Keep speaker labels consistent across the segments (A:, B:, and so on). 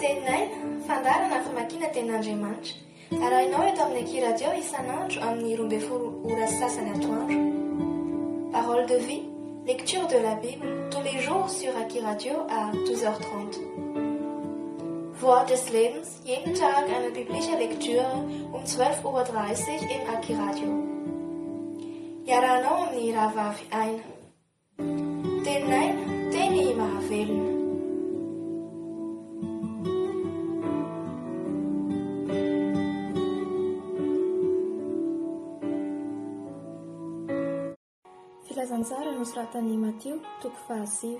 A: Teninay fandarana famakiana tenin'Andriamanitra. Arahinao eto amin'ny Aki Radio isan'andro amin'ny 12 ora sasany atoandro. Parole de vie, lecture de la Bible tous les jours sur Aki Radio à 12h30. Wort des Lebens, jeden Tag eine biblische Lektüre um 12:30 Uhr im Aki Radio. Iarahanao amin'ny rahavavy aina. Teninay, teny mahavelona. Filazantsara nosoratan'i Matio, toko 7.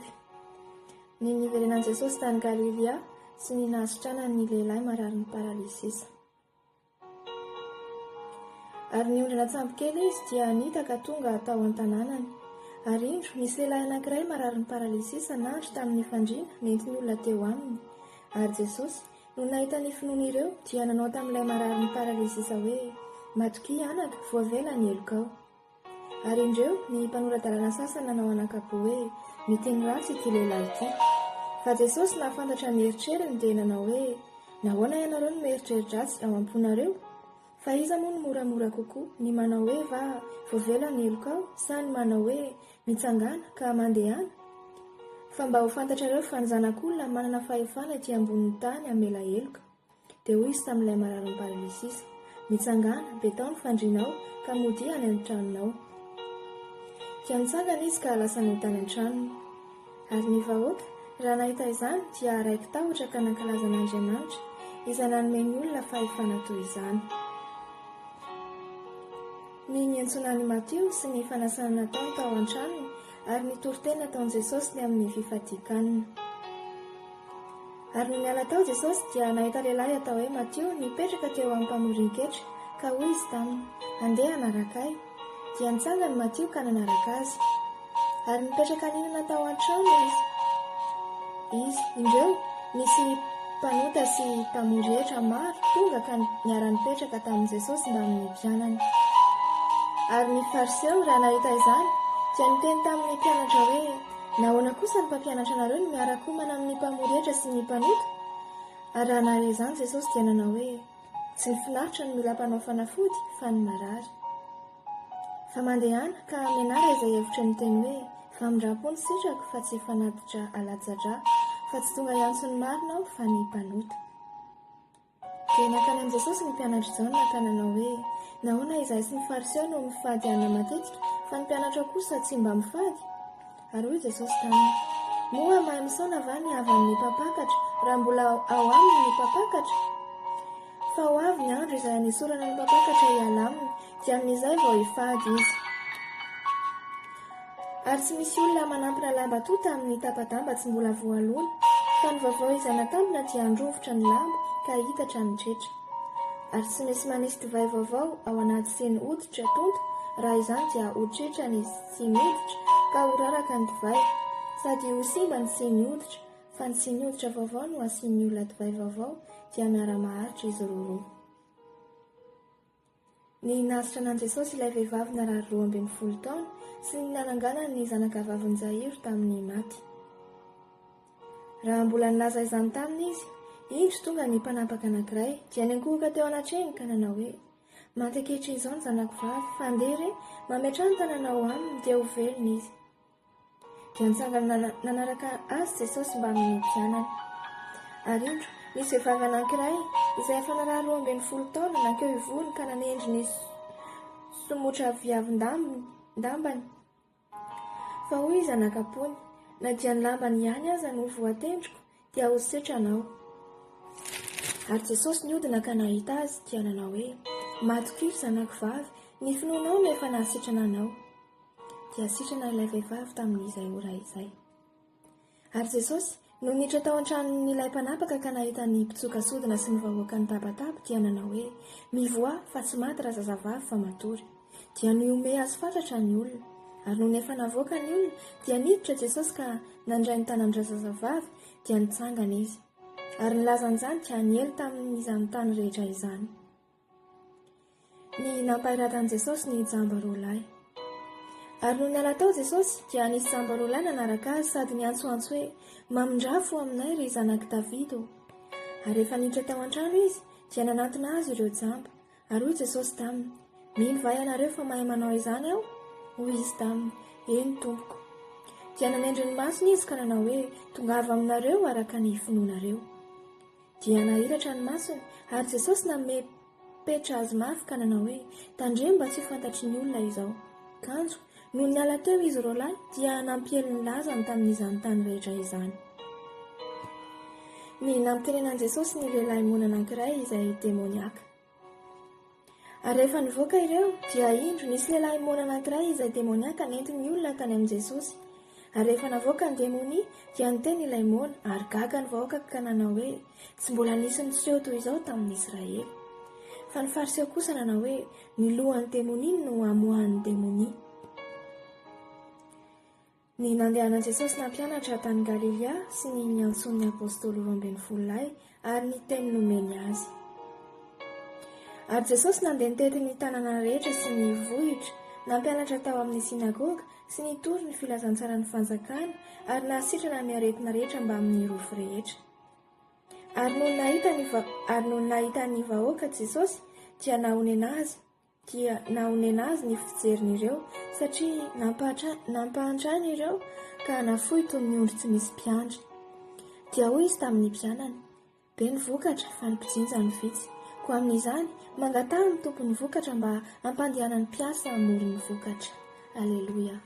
A: Ny niverenan'i Jesosy tany Galilea sy ny nahasitranan'ny lehilahy marary ny paralysisa. Ary niondrana tsambokely izy dia nitaka tonga tao an-tanànany. Ary indro nisy lehilahy anankiray marary ny paralysisa nandry tamin'ny fandriana nentin'ny olona teo aminy. Ary Jesosy no nahita ny finoana ireo dia nanao tamin'ilay marary ny paralysisa hoe: "Matokia anaka, voavela ny elokao." Ary indreo ny mpanoran-dalàna sasany nanao anakapo hoe miteny ratsy ity lehilahy ity. Fa Jesosy nahafantatra ny eritreriny dia nanao hoe: "Nahoana ianareo no mieritreri-dratsy ao am-ponareo? Fa iza moa no moramora kokoa, ny manao hoe va voavela ny elokao sa ny manao hoe mitsangana ka mandehana? Fa mba ho fantatrareo fa ny zanak'olona manana fahefana ety ambonin'ny tany hamela eloka." Dia hoy izy tamin'ilay marary ny paralysisa: "Mitsangana, betao ny fandrinao ka mody any an-tranonao." Dia nitsangana izy ka lasa nentany an-tranony. Ary ny vahoaka raha nahita izany dia raiky tahotra ka nankalaza an'Andriamanitra izay nanome ny olona fahefana toy izany. Ny niantsona ny Matio sy ny fanasana nataony tao an-tranony ary ny toriteny nataon'i Jesosy ny amin'ny fifadikanina. Ary no niala tao Jesosy dia nahita lehilahy atao hoe Matio nipetraka teo amin'ny mpamorin-ketra ka hoy izy taminy: "Andeha anaraka ahy." Dia nitsangana Matio ka nanaraka azy. Ary nipetraka ninana tao an-trano izy. Indreo nisy mpanota sy mpamory hetra maro tonga ka niara-nipetraka tamin'i Jesosy mba amin'ny mpianany. Ary ny fariseo raha nahita izany dia niteny tamin'ny mpianatra hoe: "Nahoana kosa ny mpampianatra anareo no miaraka homana amin'ny mpamory hetra sy ny mpanota?" Ary raha nahare izany Jesosy dia nanao hoe: "Tsy ny finaritra no mila mpanao fanafody fa ny marary." Fa mandehana ka menara izay hevitra niteny hoe: "Famindrapo ny sitrako fa tsy fanatitra alatsa-drà, fa tsy tonga iantsony marina aho fa ny mpanota." Dia nakany amin'i Jesosy ny mpianatra izao ka nanao hoe: "Nahoana izahay sy ny fariseo no mifady anana matetika fa ny mpianatra kosa tsy mba mifady?" Ary hoy Jesosy taminy: "Moa mahay misaona va ny havan'ny mpampakatra raha mbola ao aminy ny mpampakatra? Fa ho avy ny andro izay hanesorana ny mpampakatra hiala aminy, dia amin'izay vao hifady izy." Ary tsy misy olona manampina lamba tota amin'ny tapa-damba tsy mbola voalona, fa ny vaovao izay natampina dia androvotra ny lamba ka hitatra ny tretra. Ary tsy misy manisy divay vaovao ao anaty siny hoditra tonta, raha izany dia ho tretra ny siny hoditra ka ho raraka ny divay, sady ho simba ny siny hoditra, fa ny siny hoditra vaovao no asian'ny olona divay vaovao dia miara-maharitra izy roa. Ny nahasitra an'i Jesosy ilay vehivavy narary 12 taona sy ny nananganany ny zanaka vavin'i Jairo tamin'ny maty. Raha mbola nilaza izany taminy izy, indro tonga ny mpanapaka anankiray dia niankohoka teo anatrehany ka nanao hoe: "Maty ankehitriny izao ny zanako vavy, fa andeha re mametrany tananao aminy dia ho velona izy." Dia nitsangana nanaraka azy Jesosy mba amin'ny mpianany. Ary indro nisy vehivavy anankiray izay efa narary 12 taona nankeo ivony ka nanendry ny somotra viavin-dambany. Fa hoy izy anakapony: "Na dia ny lambany ihany aza no voatendriko dia ho sitranao." Ary Jesosy niodina ka nahita azy dia nanao hoe: "Matokia zanako vavy, ny finoanao no efa nahasitrana anao." Dia sitrana ilay vehivavy tamin'izay ora izay. Ary Jesosy no niditra tao an-tranon'ilay mpanapaka ka nahita ny mpitsoka sodina sy ny vahoaka ny tapatapa dia nanao hoe: "Mivoa fa tsy maty raha zazavavy fa matory." Dia niome azy fantatra ny olona. Ary no nefa navoaka ny olona dia niditra Jesosy ka nandray ny tanan'ilay zazavavy dia nitsangana izy. Ary nilazan'izany dia niely tamin'izany tany rehetra izany. Ny nampahiran'i Jesosy ny jamba roa lahy. Ary no niala tao Jesosy dia nisy jamba roa lahy nanaraka azy sady niantsoantso hoe: "Mamindrafo aminay ry zanak' Davido." Ary rehefa niditra tao an-trano izy dia nanantona azy ireo jamba. Ary hoy Jesosy taminy, mino va ianareo fa mahay manao izany aho? Hoy izy taminy, eny tompoko. Dia nanendry ny masony izy ka nanao hoe, tongava aminareo araka ny finoanareo. Dia nahiratra ny masony ary Jesosy nanome petra azy mafy ka nanao hoe, tandremo mba tsy fantatry ny olona izao. Kanjo, noho niala teo izy roalahy dia nampiely ny lazany tamin'izany tany rehetra izany. Ny nampitenenan Jesosy ny lehilahy mona anankiray izay demoniaka. Ary rehefa nivoaka ireo dia indro nisy lehilahy mona anankiray izay demoniaka nentiny olona tany amin'i Jesosy. Ary rehefa navoaka ny demonia dia niteny ilay mona ary gaga ny vahoaka ka nanao hoe, tsy mbola nisy niseho toy izao tamin'ny Israely. Fa ny fariseho kosa nanao hoe, ny lohan'ny demonia no amoahan'ny demonia. Ny nandehanan Jesosy nampianatra tany Galilea sy ny niantson'ny apôstôly 12 ary ny teny nomeny azy. Ary Jesosy nandeha nitety ny tanàna rehetra sy ny vohitra, nampianatra tao amin'ny sinagoga sy nitory ny filazantsara ny fanjakana ary nahasitrana ny aretina rehetra mba amin'ny rofo rehetra. Ary noho nahita ny vahoaka Jesosy dia nahonena azy ny fijerin'ireo satria nampahantrany ireo ka nafoy toy ny ondry tsy misy mpiandry. Dia hoy izy tamin'ny mpianany, be ny vokatra fa ny mpijinja ny vitsy. Ko amin'izany mangatara ny tompony vokatra mba hampandehanany mpiasa hamory ny vokatra. Alleluia.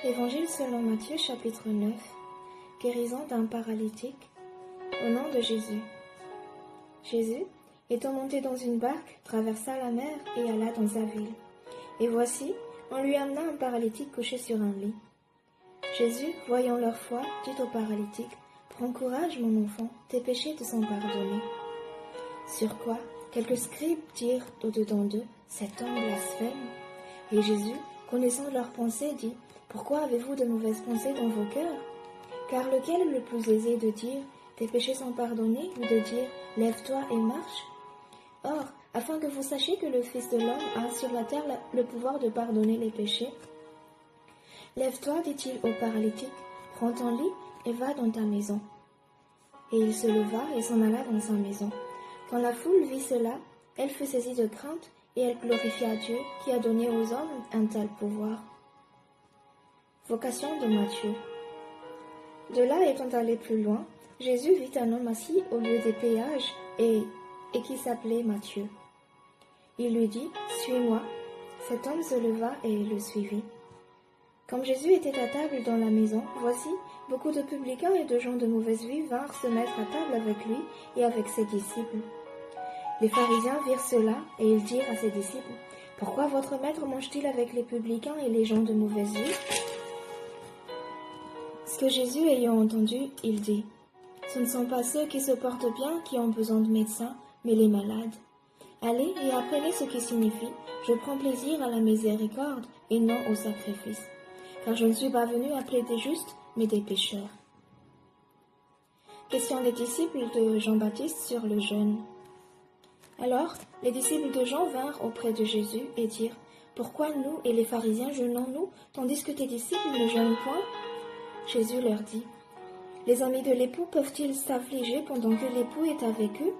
A: Évangile selon Matthieu chapitre 9. Guérison d'un paralytique au nom de Jésus. Jésus, étant monté dans une barque, traversa la mer et alla dans sa ville. Et voici, on lui amena un paralytique couché sur un lit. Jésus, voyant leur foi, dit au paralytique, « Prends courage, mon enfant, tes péchés te sont pardonnés. » Sur quoi, quelques scribes dirent au-dedans d'eux, « Cet homme blasphème. » Et Jésus, connaissant leurs pensées, dit, « Pourquoi avez-vous de mauvaises pensées dans vos cœurs? Car lequel est le plus aisé de dire, tes péchés sont pardonnés, ou de dire, lève-toi et marche? Or, afin que vous sachiez que le Fils de l'homme a sur la terre le pouvoir de pardonner les péchés. Lève-toi, dit-il au paralytique, prends ton lit et va dans ta maison. Et il se leva et s'en alla dans sa maison. Quand la foule vit cela, elle fut saisie de crainte et elle glorifia Dieu qui a donné aux hommes un tel pouvoir. Vocation de Matthieu. De là étant allé plus loin, Jésus vit un homme assis au lieu des péages et qui s'appelait Matthieu. Il lui dit, « Suis-moi ». Cet homme se leva et le suivit. Comme Jésus était à table dans la maison, voici, beaucoup de publicains et de gens de mauvaise vie vinrent se mettre à table avec lui et avec ses disciples. Les pharisiens virent cela et ils dirent à ses disciples, « Pourquoi votre maître mange-t-il avec les publicains et les gens de mauvaise vie ?» Ce que Jésus ayant entendu, il dit, « Ce ne sont pas ceux qui se portent bien qui ont besoin de médecins, mais les malades. Allez et apprenez ce qui signifie, je prends plaisir à la miséricorde et non au sacrifice. Car je ne suis pas venu appeler des justes, mais des pécheurs. » Question des disciples de Jean-Baptiste sur le jeûne. Alors, les disciples de Jean vinrent auprès de Jésus et dirent, « Pourquoi nous et les pharisiens jeûnons-nous, tandis que tes disciples ne jeûnent point ?» Jésus leur dit, « Les amis de l'époux peuvent-ils s'affliger pendant que l'époux est avec eux?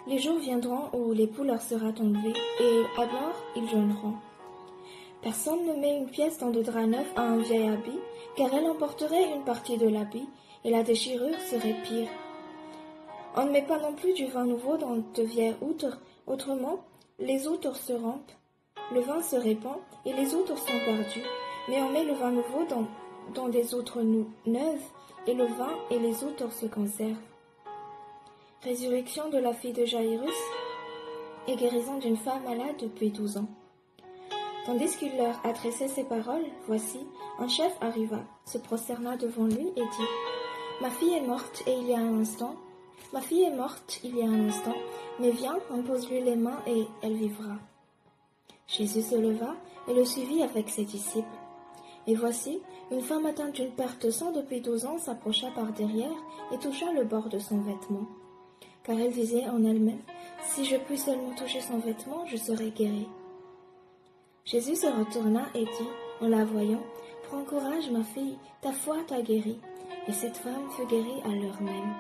A: Les jours viendront où l'époux leur sera enlevé, et alors ils jeûneront. Personne ne met une pièce dans de drap neuf à un vieil habit, car elle emporterait une partie de l'habit, et la déchirure serait pire. On ne met pas non plus du vin nouveau dans de vieilles outres, autrement les outres se rompent, le vin se répand, et les outres sont perdues, mais on met le vin nouveau dans des outres neuves, et le vin et les outres se conservent. » Résurrection de la fille de Jaïrus et guérison d'une femme malade depuis 12 ans. Tandis qu'il leur adressait ces paroles, voici, un chef arriva, se prosterna devant lui et dit, « Ma fille est morte et il y a un instant, Ma fille est morte il y a un instant, mais viens, impose-lui les mains et elle vivra. » Jésus se leva et le suivit avec ses disciples. Et voici, une femme atteinte d'une perte de sang depuis 12 ans s'approcha par derrière et toucha le bord de son vêtement. Car elle disait en elle-même, « Si je puis seulement toucher son vêtement, je serai guérie. » Jésus se retourna et dit, en la voyant, « Prends courage, ma fille, ta foi t'a guérie. » Et cette femme fut guérie à l'heure même.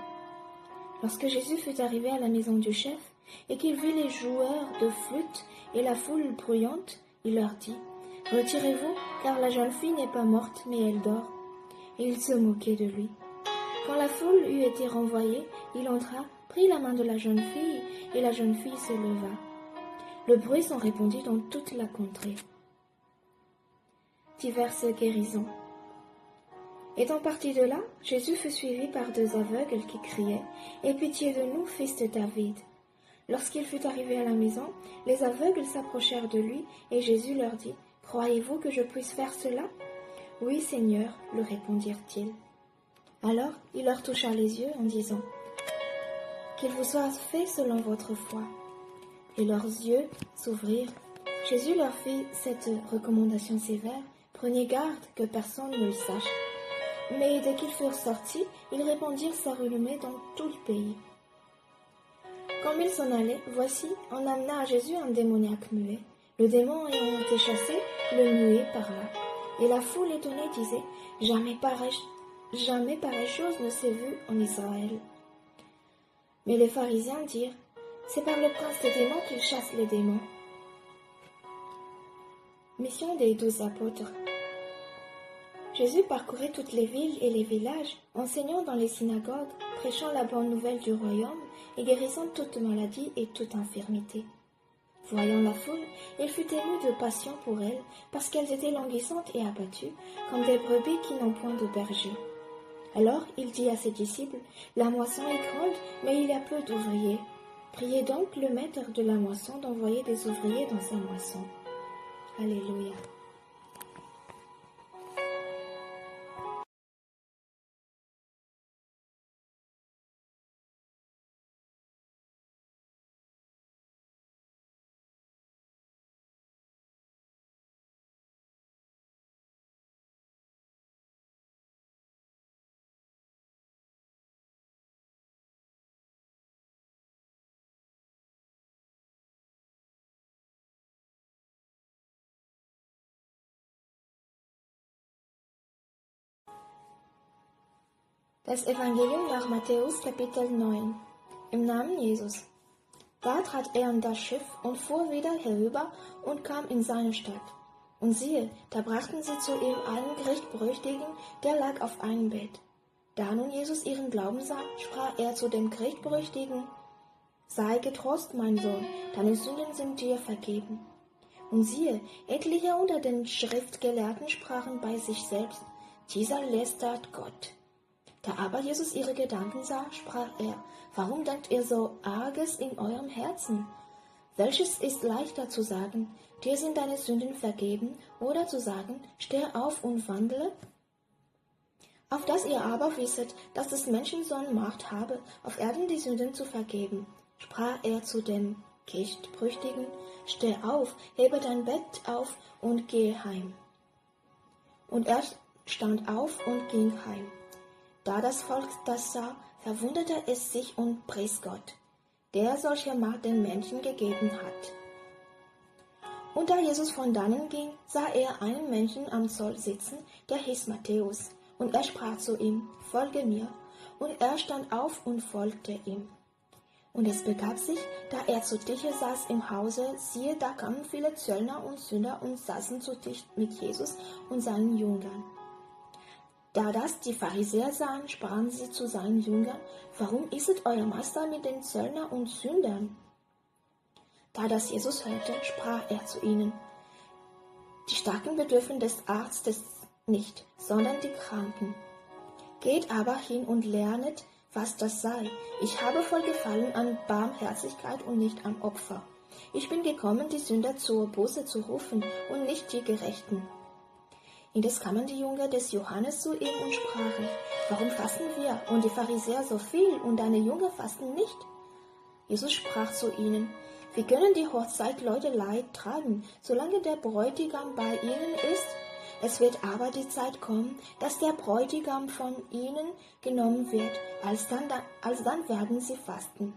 A: Lorsque Jésus fut arrivé à la maison du chef, et qu'il vit les joueurs de flûte et la foule bruyante, il leur dit, « Retirez-vous, car la jeune fille n'est pas morte, mais elle dort. » Et il se moquait de lui. Quand la foule eut été renvoyée, il entra, prit la main de la jeune fille, et la jeune fille se leva. Le bruit s'en répandit dans toute la contrée. Diverses guérisons. Étant parti de là, Jésus fut suivi par 2 aveugles qui criaient « Aie pitié de nous, fils de David !» Lorsqu'il fut arrivé à la maison, les aveugles s'approchèrent de lui, et Jésus leur dit « Croyez-vous que je puisse faire cela ?»« Oui, Seigneur, lui répondirent-ils. Alors il leur toucha les yeux en disant « Qu'il vous soit fait selon votre foi. » Et leurs yeux s'ouvrirent. Jésus leur fit cette recommandation sévère « Prenez garde que personne ne le sache. » Mais dès qu'ils furent sortis, ils répandirent sa renommée dans tout le pays. Comme ils s'en allaient, voici, on amena à Jésus un démoniaque muet. Le démon ayant été chassé, le muet parla. Et la foule étonnée disait, jamais pareille chose ne s'est vue en Israël. Mais les pharisiens dirent, c'est par le prince des démons qu'il chasse les démons. Mission des 12 apôtres. Jésus parcourait toutes les villes et les villages, enseignant dans les synagogues, prêchant la bonne nouvelle du royaume et guérissant toute maladie et toute infirmité. Voyant la foule, il fut ému de passion pour elles, parce qu'elles étaient languissantes et abattues, comme des brebis qui n'ont point de berger. Alors il dit à ses disciples, « La moisson est grande, mais il y a peu d'ouvriers. Priez donc le maître de la moisson d'envoyer des ouvriers dans sa moisson. » Alléluia. Das Evangelium nach Matthäus, Kapitel 9. Im Namen Jesus. Da trat er in das Schiff und fuhr wieder herüber und kam in seine Stadt. Und siehe, da brachten sie zu ihm einen Gerichtberüchtigten, der lag auf einem Bett. Da nun Jesus ihren Glauben sah, sprach er zu dem Gerichtberüchtigten, sei getrost, mein Sohn, deine Sünden sind dir vergeben. Und siehe, etliche unter den Schriftgelehrten sprachen bei sich selbst, dieser lästert Gott. Da aber Jesus ihre Gedanken sah, sprach er, warum denkt ihr so Arges in eurem Herzen? Welches ist leichter zu sagen, dir sind deine Sünden vergeben, oder zu sagen, steh auf und wandle? Auf dass ihr aber wisset, dass des Menschensohn Macht habe, auf Erden die Sünden zu vergeben, sprach er zu dem Gerichtberüchtigten, steh auf, hebe dein Bett auf und gehe heim. Und er stand auf und ging heim. Da das Volk das sah, verwunderte es sich und pries Gott, der solche Macht den Menschen gegeben hat. Und da Jesus von dannen ging, sah er einen Menschen am Zoll sitzen, der hieß Matthäus, und er sprach zu ihm, folge mir, und er stand auf und folgte ihm. Und es begab sich, da er zu Tische saß im Hause, siehe, da kamen viele Zöllner und Sünder und saßen zu Tisch mit Jesus und seinen Jüngern. Da das die Pharisäer sahen, sprachen sie zu seinen Jüngern, warum isset euer Meister mit den Zöllnern und Sündern? Da das Jesus hörte, sprach er zu ihnen, die Starken bedürfen des Arztes nicht, sondern die Kranken. Geht aber hin und lernet, was das sei. Ich habe voll Gefallen an Barmherzigkeit und nicht am Opfer. Ich bin gekommen, die Sünder zur Buße zu rufen und nicht die Gerechten. Indes kamen die Jünger des Johannes zu ihm und sprachen: Warum fasten wir und die Pharisäer so viel und deine Jünger fasten nicht? Jesus sprach zu ihnen: Wie können die Hochzeitleute Leid tragen, solange der Bräutigam bei ihnen ist? Es wird aber die Zeit kommen, dass der Bräutigam von ihnen genommen wird, alsdann werden sie fasten.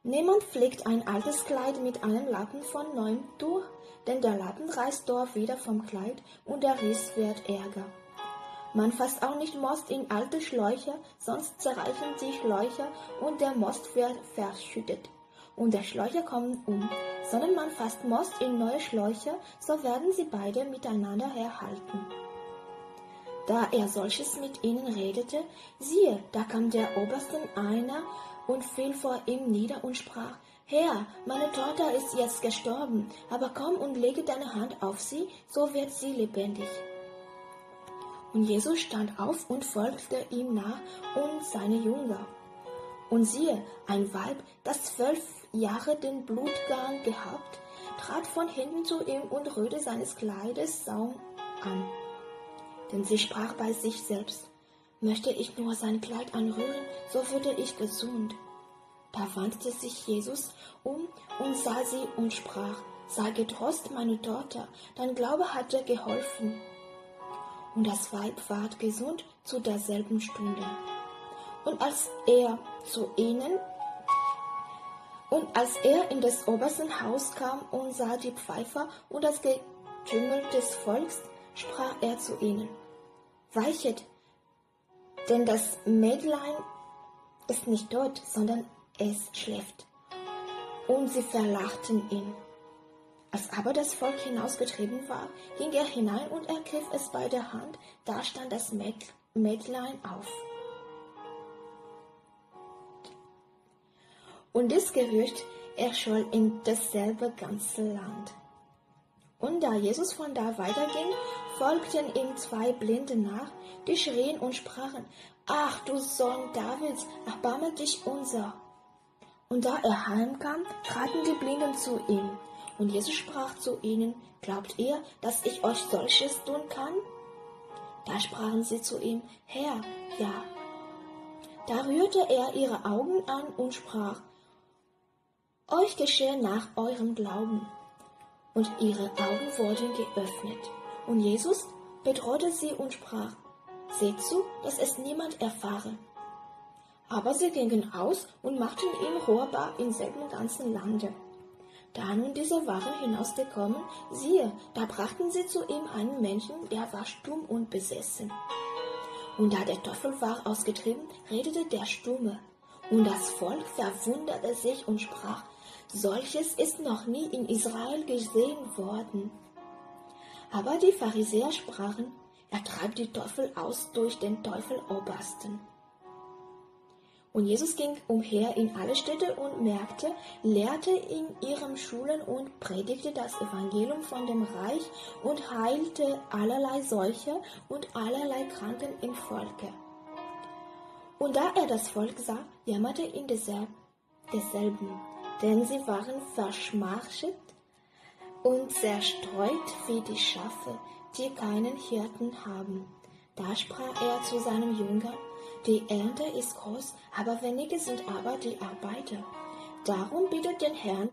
A: Niemand flickt ein altes Kleid mit einem Lappen von neuem Tuch, denn der Lappen reißt dort wieder vom Kleid und der Riss wird ärger. Man fasst auch nicht Most in alte Schläuche, sonst zerreißen die Schläuche und der Most wird verschüttet und der Schläuche kommen sondern man fasst Most in neue Schläuche, so werden sie beide miteinander herhalten. Da er solches mit ihnen redete, siehe, da kam der Obersten einer und fiel vor ihm nieder und sprach: Herr, meine Tochter ist jetzt gestorben, aber komm und lege deine Hand auf sie, so wird sie lebendig. Und Jesus stand auf und folgte ihm nach und seine Jünger. Und siehe, ein Weib, das 12 Jahre den Blutgang gehabt, trat von hinten zu ihm und rührte seines Kleides Saum an. Denn sie sprach bei sich selbst: Möchte ich nur sein Kleid anrühren, so würde ich gesund. Da wandte sich Jesus um und sah sie und sprach: Sei getrost, meine Tochter, dein Glaube hat dir geholfen. Und das Weib ward gesund zu derselben Stunde. Und als er in des Obersten Haus kam und sah die Pfeifer und das Getümmel des Volks, sprach er zu ihnen: Weichet, denn das Mägdlein ist nicht tot, sondern es schläft. Und sie verlachten ihn. Als aber das Volk hinausgetrieben war, ging er hinein und ergriff es bei der Hand, da stand das Mägdlein auf. Und das Gerücht erscholl in dasselbe ganze Land. Und da Jesus von da weiterging, folgten ihm 2 Blinde nach, die schrien und sprachen: Ach, du Sohn Davids, erbarme dich unser. Und da er heimkam, traten die Blinden zu ihm. Und Jesus sprach zu ihnen: Glaubt ihr, dass ich euch solches tun kann? Da sprachen sie zu ihm: Herr, ja. Da rührte er ihre Augen an und sprach: Euch geschehe nach eurem Glauben. Und ihre Augen wurden geöffnet. Und Jesus bedrohte sie und sprach: Seht zu, dass es niemand erfahre. Aber sie gingen aus und machten ihn hörbar im selben ganzen Lande. Da nun diese waren hinausgekommen, siehe, da brachten sie zu ihm einen Menschen, der war stumm und besessen. Und da der Teufel war ausgetrieben, redete der Stumme. Und das Volk verwunderte sich und sprach: Solches ist noch nie in Israel gesehen worden. Aber die Pharisäer sprachen: Er treibt die Teufel aus durch den Teufelobersten. Und Jesus ging umher in alle Städte und Märkte, lehrte in ihren Schulen und predigte das Evangelium von dem Reich und heilte allerlei Seuche und allerlei Kranken im Volke. Und da er das Volk sah, jammerte ihn desselben, denn sie waren verschmachtet und zerstreut wie die Schafe, die keinen Hirten haben. Da sprach er zu seinem Jünger: Die Ernte ist groß, aber wenige sind aber die Arbeiter. Darum bittet den Herrn